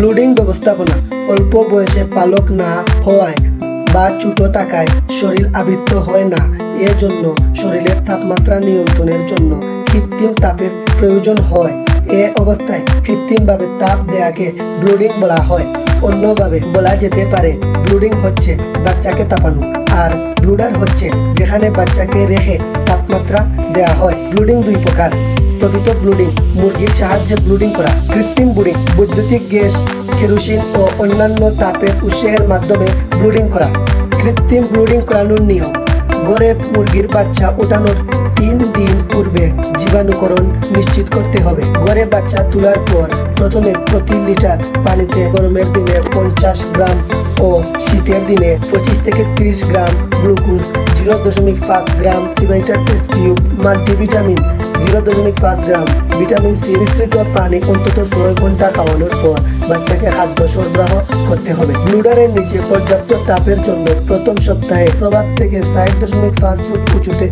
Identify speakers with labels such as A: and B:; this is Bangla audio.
A: ব্লুডিং ব্যবস্থাপনা অল্প বয়সে পালক না হওয়ায় বা ছোট থাকায় শরীর আবৃত হয় না, এর জন্য শরীরের তাপমাত্রা নিয়ন্ত্রণের জন্য কৃত্রিম তাপের প্রয়োজন হয়। এ অবস্থায় কৃত্রিমভাবে তাপ দেয়াকে ব্লুডিং বলা হয়। অন্যভাবে বলা যেতে পারে ব্লুডিং হচ্ছে বাচ্চাকে তাপানো, আর ব্লুডার হচ্ছে যেখানে বাচ্চাকে রেখে তাপমাত্রা দেয়া হয়। ব্লুডিং দুই প্রকার: প্রকৃত ব্লুডিং, মুরগির সাহায্যে ব্লুডিং করা; কৃত্রিম ব্লুডিং, বৈদ্যুতিক গ্যাস, কেরোসিন ও অন্যান্য তাপের উৎসের মাধ্যমে ব্লুডিং করা। কৃত্রিম ব্লুডিং করানোর নিয়ম: ঘরে মুরগির বাচ্চা ওঠানোর 3 দিন পূর্বে জীবাণুকরণ নিশ্চিত করতে হবে। ঘরে বাচ্চা তোলার পর প্রথমে প্রতি লিটার পানিতে গরমের দিনে 50 গ্রাম ও শীতের দিনে 25 থেকে 30 গ্রাম গ্লুকোজ, 0.5 গ্রাম সিমেন্টার টেস্ট টিউব, মাল্টিভিটামিন 0.5 গ্রাম, ভিটামিন সি মিশ্রিত পানি অন্তত 6 ঘন্টা খাওয়ানোর পর বাচ্চাকে খাদ্য সরবরাহ করতে হবে। ব্লুডারের নিচে পর্যাপ্ত তাপের জন্য প্রথম সপ্তাহে প্রভাব থেকে 60.5 ফুট উঁচুতে